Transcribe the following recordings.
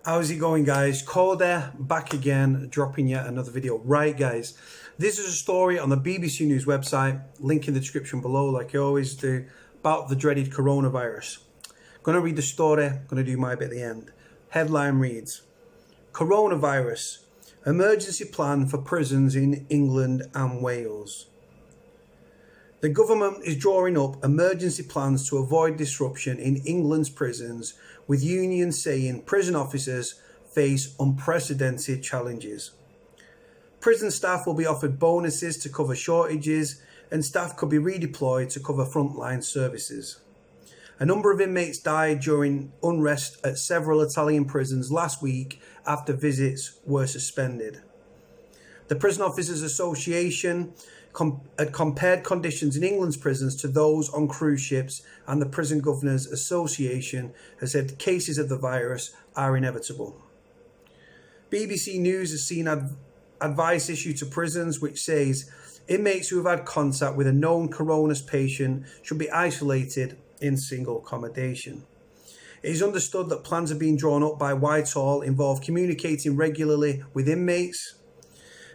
How's it going, guys? Cody back again, dropping yet another video. Right, guys, this is a story on the BBC News website, link in the description below, like I always do, about the dreaded coronavirus. Gonna read the story, gonna do my bit at the end. Headline reads, Coronavirus, emergency plan for prisons in England and Wales. The government is drawing up emergency plans to avoid disruption in England's prisons, with unions saying prison officers face unprecedented challenges. Prison staff will be offered bonuses to cover shortages, and staff could be redeployed to cover frontline services. A number of inmates died during unrest at several Italian prisons last week after visits were suspended. The Prison Officers Association had compared conditions in England's prisons to those on cruise ships, and the Prison Governors Association has said cases of the virus are inevitable. BBC News has seen advice issued to prisons which says inmates who have had contact with a known coronavirus patient should be isolated in single accommodation. It is understood that plans are being drawn up by Whitehall involve communicating regularly with inmates,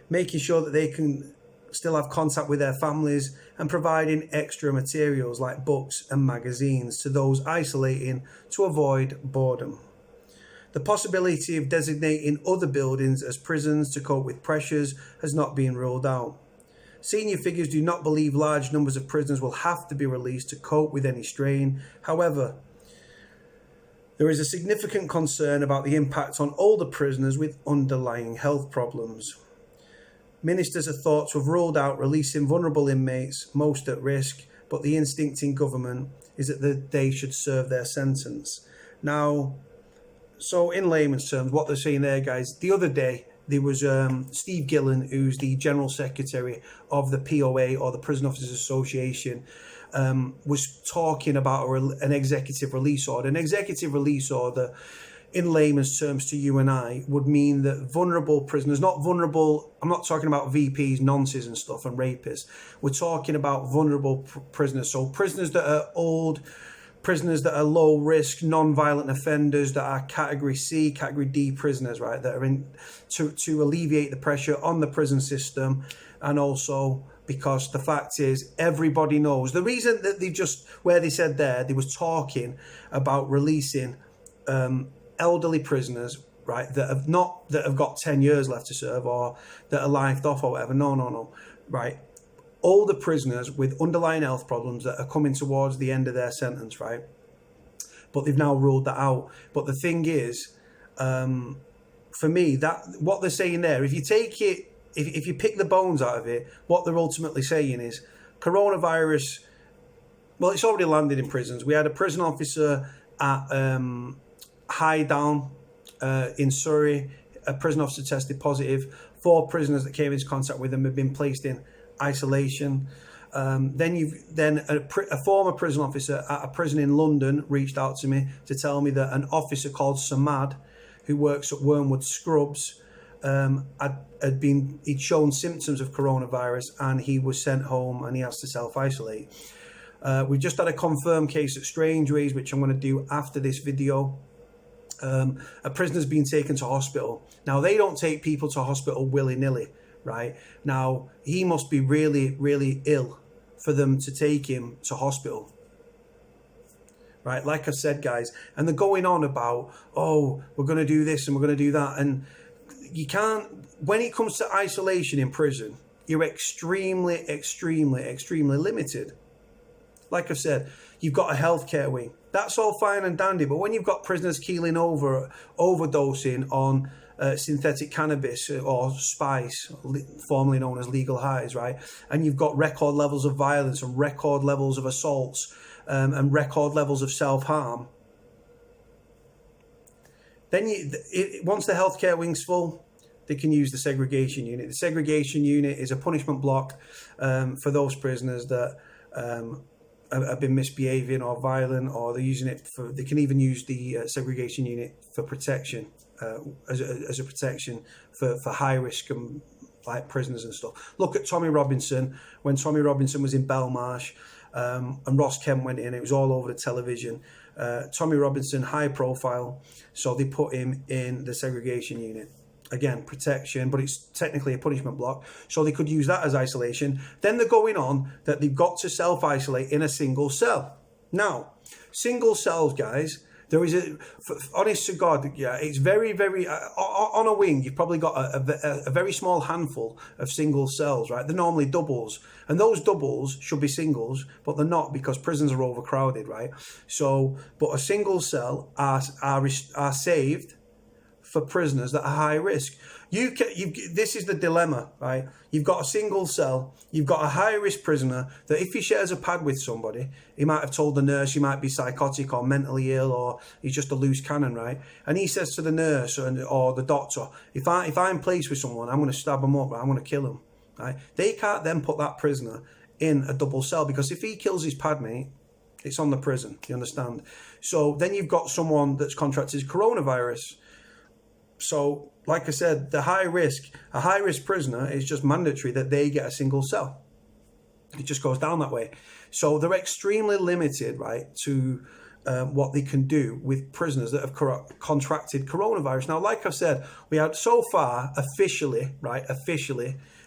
making sure that they can still have contact with their families, and providing extra materials like books and magazines to those isolating to avoid boredom. The possibility of designating other buildings as prisons to cope with pressures has not been ruled out. Senior figures do not believe large numbers of prisoners will have to be released to cope with any strain. However, there is a significant concern about the impact on older prisoners with underlying health problems. Ministers are thought to have ruled out releasing vulnerable inmates, most at risk, but the instinct in government is that they should serve their sentence. Now, so in layman's terms, what they're saying there, guys, the other day, there was Steve Gillen, who's the General Secretary of the POA, or the Prison Officers Association, was talking about an executive release order. An executive release order, in layman's terms to you and I, would mean that vulnerable prisoners, not vulnerable, I'm not talking about VPs, nonces and stuff and rapists. We're talking about vulnerable prisoners. So prisoners that are old, prisoners that are low risk, non-violent offenders that are category C, category D prisoners, right, that are in to alleviate the pressure on the prison system. And also because the fact is, everybody knows the reason that where they said there, they was talking about releasing elderly prisoners, right, that have got 10 years left to serve, or that are lifed off or whatever. No, right. Older prisoners with underlying health problems that are coming towards the end of their sentence, right? But they've now ruled that out. But the thing is, for me, that what they're saying there, if you take it, if you pick the bones out of it, what they're ultimately saying is coronavirus, well, it's already landed in prisons. We had a prison officer at High Down in Surrey. A prison officer tested positive. 4 prisoners that came into contact with them have been placed in isolation. Then a former prison officer at a prison in London reached out to me to tell me that an officer called Samad, who works at Wormwood Scrubs, he'd shown symptoms of coronavirus, and he was sent home and he has to self-isolate. We just had a confirmed case at Strangeways, which I'm going to do after this video. A prisoner's been taken to hospital. Now, they don't take people to hospital willy-nilly, right? Now, he must be really, really ill for them to take him to hospital, right? Like I said, guys, and they're going on about, oh, we're going to do this and we're going to do that. And you can't, when it comes to isolation in prison, you're extremely, extremely, extremely limited. Like I said, you've got a healthcare wing. That's all fine and dandy, but when you've got prisoners keeling over, overdosing on synthetic cannabis or spice, formerly known as legal highs, right? And you've got record levels of violence and record levels of assaults and record levels of self-harm. Then once the healthcare wing's full, they can use the segregation unit. The segregation unit is a punishment block for those prisoners that have been misbehaving or violent, or they're using it for, they can even use the segregation unit for protection, as a protection for high risk like prisoners and stuff. Look at Tommy Robinson, when Tommy Robinson was in Belmarsh, and Ross Kemp went in, it was all over the television. Tommy Robinson, high profile, so they put him in the segregation unit. Again, protection, but it's technically a punishment block, so they could use that as isolation. Then they're going on that they've got to self-isolate in a single cell. Now, single cells, guys, there is honest to God, yeah, it's very, very, on a wing, you've probably got a very small handful of single cells, right? They're normally doubles, and those doubles should be singles, but they're not because prisons are overcrowded, right? So, but a single cell are saved for prisoners that are high risk. This is the dilemma, right? You've got a single cell, you've got a high risk prisoner that if he shares a pad with somebody, he might have told the nurse he might be psychotic or mentally ill, or he's just a loose cannon, right? And he says to the nurse or the doctor, if I'm placed with someone, I'm going to stab him up, I'm going to kill him, right? They can't then put that prisoner in a double cell, because if he kills his pad mate, it's on the prison, you understand? So then you've got someone that's contracted coronavirus. So, like I said, a high risk prisoner is just mandatory that they get a single cell. It just goes down that way. So they're extremely limited, right, to what they can do with prisoners that have contracted coronavirus. Now, like I've said, we had so far officially,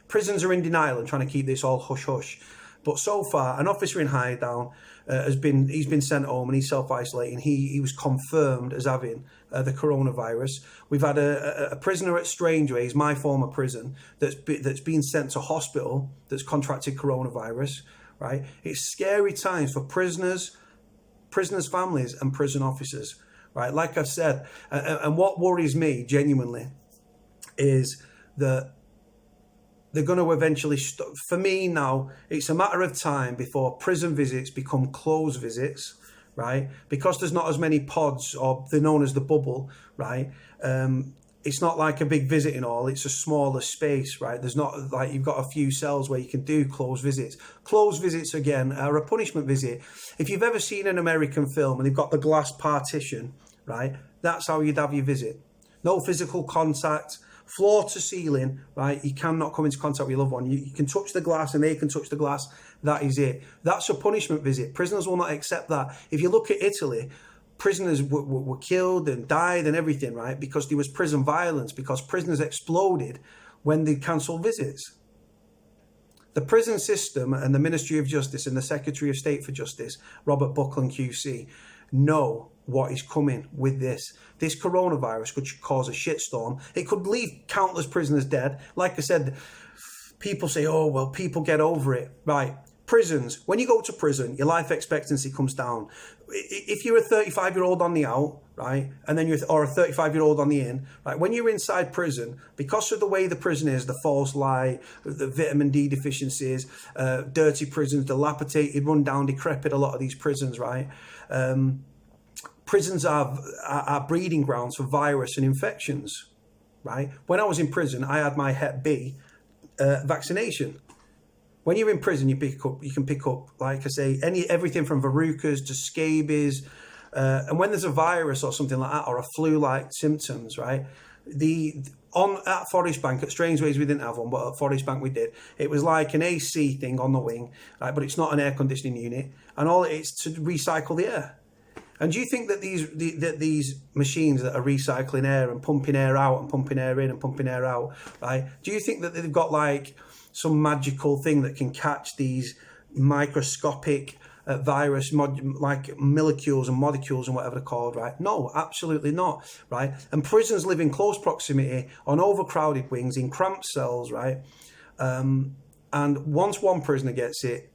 prisons are in denial and trying to keep this all hush hush. But so far, an officer in Highdown he's been sent home and he's self-isolating. He was confirmed as having the coronavirus. We've had a prisoner at Strangeways, my former prison, that's been sent to hospital that's contracted coronavirus, right? It's scary times for prisoners, families and prison officers, right? Like I've said, and what worries me genuinely is that they're going to eventually stop. For me now, it's a matter of time before prison visits become closed visits, right? Because there's not as many pods, or they're known as the bubble, right? It's not like a big visiting hall, it's a smaller space, right? There's not like you've got a few cells where you can do closed visits. Closed visits, again, are a punishment visit. If you've ever seen an American film and they've got the glass partition, right? That's how you'd have your visit. No physical contact, floor to ceiling, right? You cannot come into contact with your loved one. You can touch the glass and they can touch the glass. That is it. That's a punishment visit. Prisoners will not accept that. If you look at Italy, prisoners were killed and died and everything, right? Because there was prison violence, because prisoners exploded when they cancelled visits. The prison system and the Ministry of Justice and the Secretary of State for Justice, Robert Buckland QC, know what is coming with this. This coronavirus could cause a shitstorm. It could leave countless prisoners dead. Like I said, people say, oh, well, people get over it. Right. Prisons, when you go to prison, your life expectancy comes down. If you're a 35-year-old on the out, right, and then or a 35-year-old on the in, right, when you're inside prison, because of the way the prison is, the false light, the vitamin D deficiencies, dirty prisons, dilapidated, run down, decrepit, a lot of these prisons, right, prisons are breeding grounds for virus and infections, right? When I was in prison, I had my Hep B vaccination. When you're in prison, you can pick up, like I say, everything from verrucas to scabies, and when there's a virus or something like that, or a flu-like symptoms, right? At Forest Bank, at Strangeways we didn't have one, but at Forest Bank we did. It was like an AC thing on the wing, right? But it's not an air conditioning unit, and all it is to recycle the air. And do you think that these machines that are recycling air and pumping air out and pumping air in and pumping air out, right? Do you think that they've got like some magical thing that can catch these microscopic virus, like molecules and whatever they're called, right? No, absolutely not, right? And prisons live in close proximity on overcrowded wings in cramped cells, right? And once one prisoner gets it,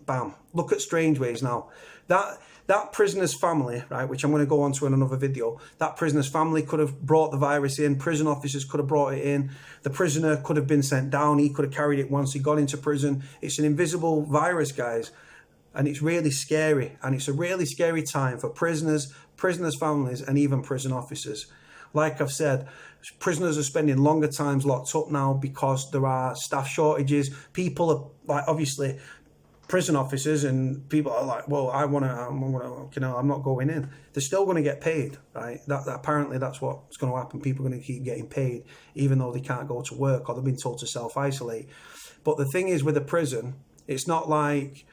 bam. Look at Strangeways now. That prisoner's family, right, which I'm going to go on to in another video, that prisoner's family could have brought the virus in, prison officers could have brought it in, the prisoner could have been sent down, he could have carried it once he got into prison. It's an invisible virus, guys, and it's really scary, and it's a really scary time for prisoners, families, and even prison officers. Like I've said, prisoners are spending longer times locked up now because there are staff shortages. People are, like, obviously, prison officers and people are like, well, I'm not going in. They're still going to get paid, right? Apparently that's what's going to happen. People are going to keep getting paid, even though they can't go to work or they've been told to self-isolate. But the thing is with a prison, it's not like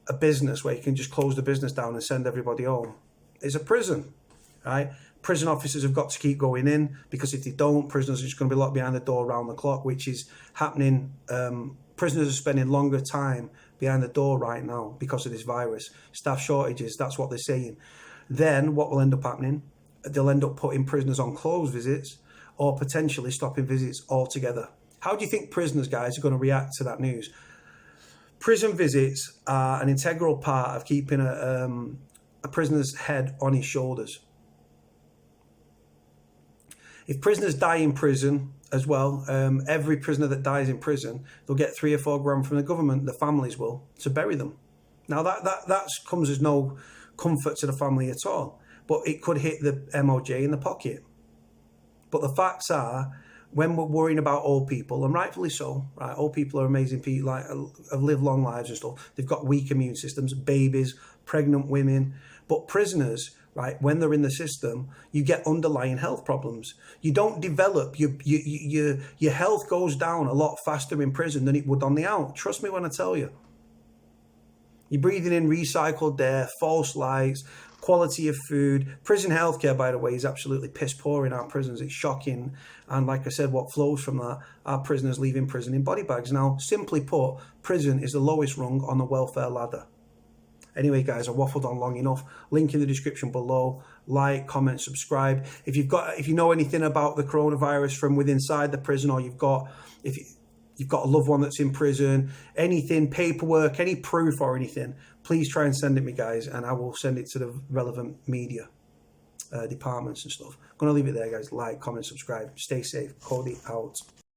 a business where you can just close the business down and send everybody home. is a prison, right? Prison officers have got to keep going in, because if they don't, prisoners are just going to be locked behind the door around the clock, which is happening. Prisoners are spending longer time behind the door right now because of this virus. Staff shortages, that's what they're saying. Then what will end up happening? They'll end up putting prisoners on closed visits, or potentially stopping visits altogether. How do you think prisoners, guys, are going to react to that news? Prison visits are an integral part of keeping a prisoner's head on his shoulders. If prisoners die in prison as well, every prisoner that dies in prison, they'll get 3 or 4 grand from the government, the families will, to bury them. Now that comes as no comfort to the family at all, but it could hit the MOJ in the pocket. But the facts are, when we're worrying about old people, and rightfully so, right? Old people are amazing people, like, have lived long lives and stuff. They've got weak immune systems, babies, pregnant women. But prisoners, right, when they're in the system, you get underlying health problems. You don't develop, your health goes down a lot faster in prison than it would on the out. Trust me when I tell you. You're breathing in recycled air, false lights, quality of food. Prison healthcare, by the way, is absolutely piss poor in our prisons. It's shocking. And like I said, what flows from that are prisoners leaving prison in body bags. Now, simply put, prison is the lowest rung on the welfare ladder. Anyway, guys, I waffled on long enough. Link in the description below. Like, comment, subscribe. If you know anything about the coronavirus from within inside the prison, or you've got a loved one that's in prison, anything, paperwork, any proof or anything, please try and send it me, guys, and I will send it to the relevant media departments and stuff. I'm going to leave it there, guys. Like, comment, subscribe. Stay safe. Cody out.